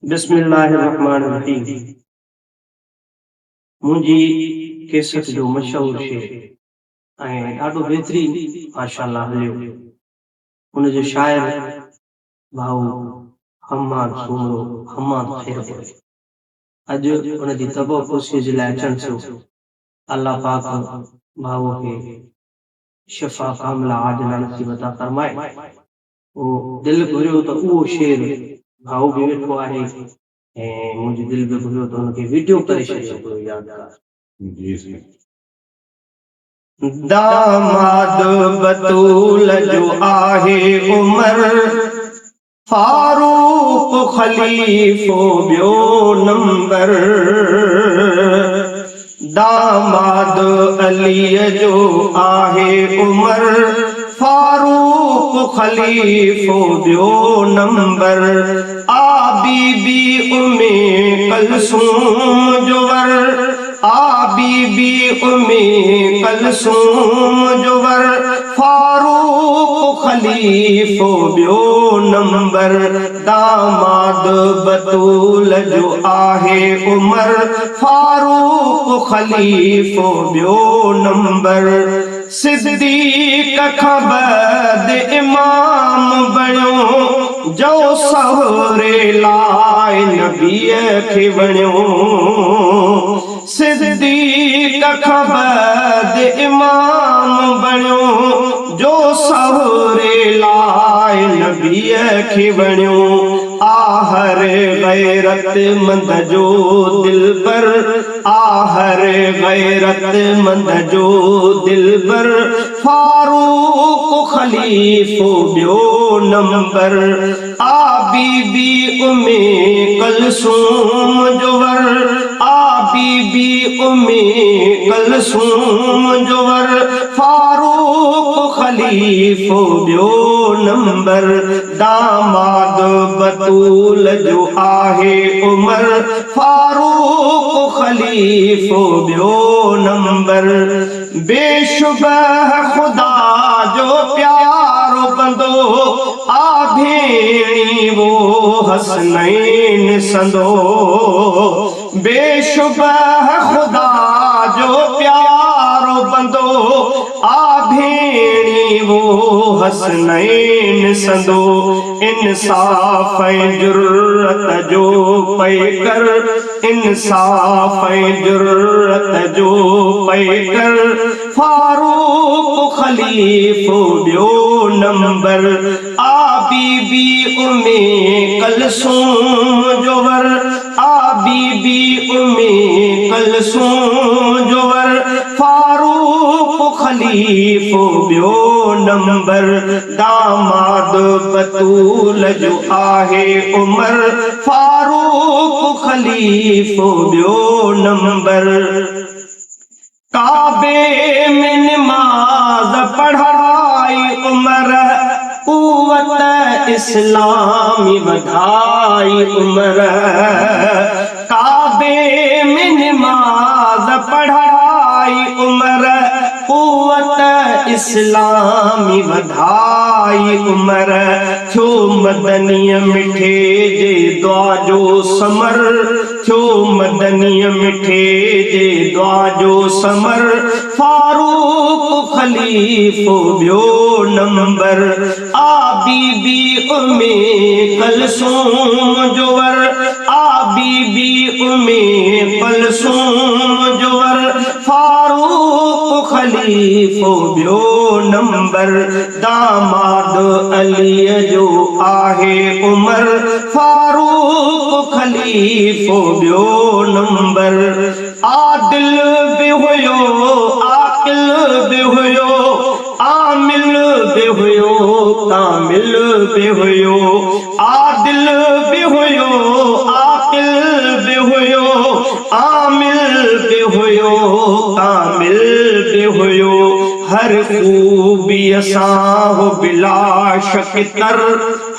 बिस्मिल्लाहिर्रहमानिर्रहीम। मुंहिंजी केसट जो मशहूरु शेर ऐं ॾाढो बहितरीन माशाअल्लाह हलियो। हुनजो शाइर भाऊ हम्माद सुमरो हम्माद खैरपुर। अॼु हुनजी तबो कुर्सीअ जे लाइ अचणु थियो। अल्लाह पाक भाऊ खे शिफ़ा कामिला आजिला नसीब अता फरमाए। उहो दिलि घुरियो त उहो शेर भाऊ बि वेठो आहे ऐं मुंहिंजी दिलि बि घुरियो त हुनखे वीडियो करे छॾियो हुयो यादगार। दामाद बतूल जो आहे उमर फारूक खलीफो ॿियो नंबर। दामाद अलीअ जो आहे उमर फारूक खलीफो ॿियो नंबर। आ बीबी उम्मे कलसूम जो वर, आ बीबी उम्मे कलसूम जो वर फारूक खलीफो ॿियो नंबर। दामाद बतूल जो आहे उमर फारूक खलीफो ॿियो नंबर। सिद्दीक़ खां बाद इमाम बणियो जो सहुरे लाइ नबीअ खे वणियो। सिद्दीक़ खां बाद इमाम बणियो जो सहुरे लाइ नबीअ खे वणियो। आहर गैरत मंद जो दिलबर, आहर गैरत मंद जो दिलबर फारूक खलीफो ॿियो नंबर। आ बीबी उम्मे कलसूम जो वर, आ बीबी उम्मे कलसूम जो वर फारूक खलीफो ॿियो नंबर। दामाद बतूल जो आहे उमर फारूक खलीफो ॿियो नंबर। बेशुबह खुदा जो प्यारो बंदो आ भेणी वो हसनैन संदो। बेशुबह खुदा जो प्यारो बंदो आ भेणी वो हसनैन संदो। इंसाफ ऐं जुर्रत जो पैकर, इंसाफ ऐं जुर्रत जो पैकर फारूक खलीफो ॿियो नंबर। आ बीबी उम्मे कलसूम जो वर, आ बीबी उम्मे कलसूम जो वर फारूक खलीफो ॿियो नंबर। दामाद बतूल जो आहे उमर फारूक खलीफो ॿियो नंबर। काबे में नमाज पढ़ाई उमर कुव्वत इस्लामी वधाई उमर। काबे में नमाज पढ़ाई उमर कुव्वत इस्लामी वधाई उमर। थियो मदनीअ मिठे जे दुआ जो समर, थियो मदनीअ मिठे जे दुआ जो समर फारूक खलीफो ॿियो नंबर। आ बीबी उम्मे कलसूम जो वर, आ बीबी उम्मे कलसूम जो वर फारूक खलीफो ॿियो नंबर। दामाद अलीअ जो आहे उमर फारूक खलीफो ॿियो नंबर। आदिल बि हुयो आकिल बि हुयो आमिल बि हुयो कामिल बि हुयो। आदिल बि हुयो आकिल बि हुयो आमिल बि हुयो कामिल बि हुयो। हर खूबीअ सां हो बिला शक तर,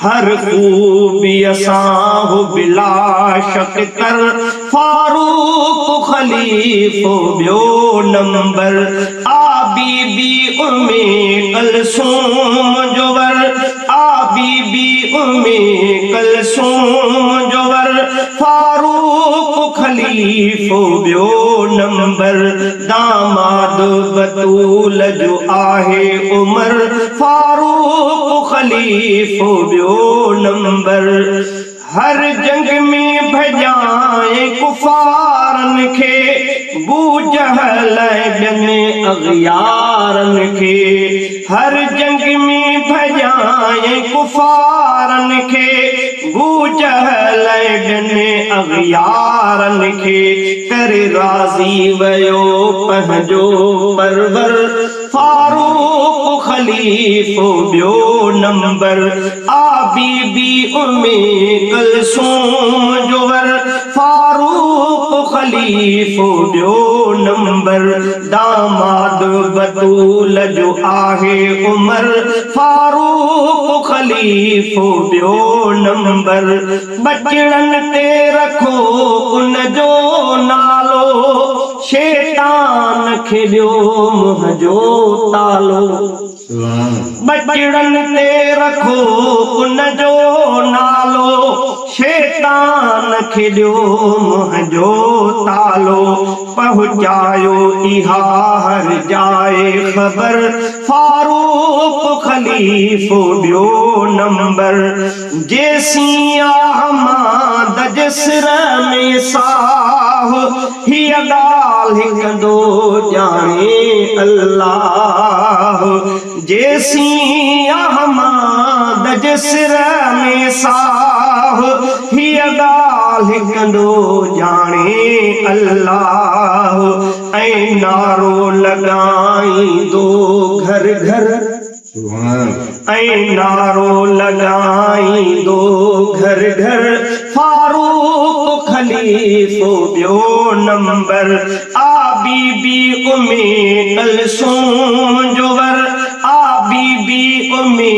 हर खूबीअ सां हो बिला शक तर फारूक खलीफो ॿियो नंबर। आ बीबी उम्मे कलसूम जो वर, आ बीबी उम्मे कलसूम जो वर खलीफ़ो ॿियो नंबर, दामाद बतूल जो आहे उमर फारूक खलीफ़ो ॿियो नंबर। हर जंग में भॼाए कुफारन खे, बू जहल ॿियनि अग़यारन खे। हर जंग में भॼाए कुफारन खे, बू जहल ॿियनि अग़यारन खे। करे राज़ी वयो पंहिंजो परवर, फारूक खलीफ़ो ॿियो नंबर। बीबी उम्मे कलसूम जो वर, फारूक खलीफ़ो ॿियो नंबर। दामाद बतूल जो आहे उमर, फारूक खलीफ़ो ॿियो नंबर। बचड़न ते रखो उन जो नालो, शैतान खे ॾियो मुंहं जो तालो। बचड़न ते रखो उन जो नालो, शैतान खे ॾियो मुंहं जो तालो। पहुचायो इहा हर जाए ख़बर, फारूक खलीफ़ो ॿियो नंबर। जेसीं अहमद जे सिर में साह, हीअ ॻाल्हि कंदो ॼाणे अल्लाह। जेसीं अहमद जे सिर में साह, हीअ ॻाल्हि कंदो ॼाणे अल्लाह। ऐं नारो लॻाईंदो घर घर, ऐं नारो लॻाईंदो घर घर, फारूक खलीफ़ो ॿियो नंबर। बीबी उम्मे कलसूम जो वर, बीबी उम्मे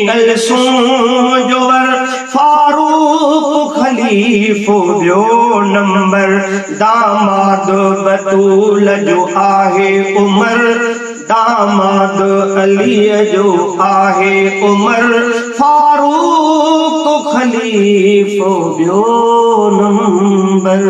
कलसूम जो वर, फारूक खलीफ़ो ॿियो नंबर। दामाद बतूल जो आहे उमर, दामाद अलीअ जो आहे उमर, फारूक खलीफ़ो ॿियो नंबर।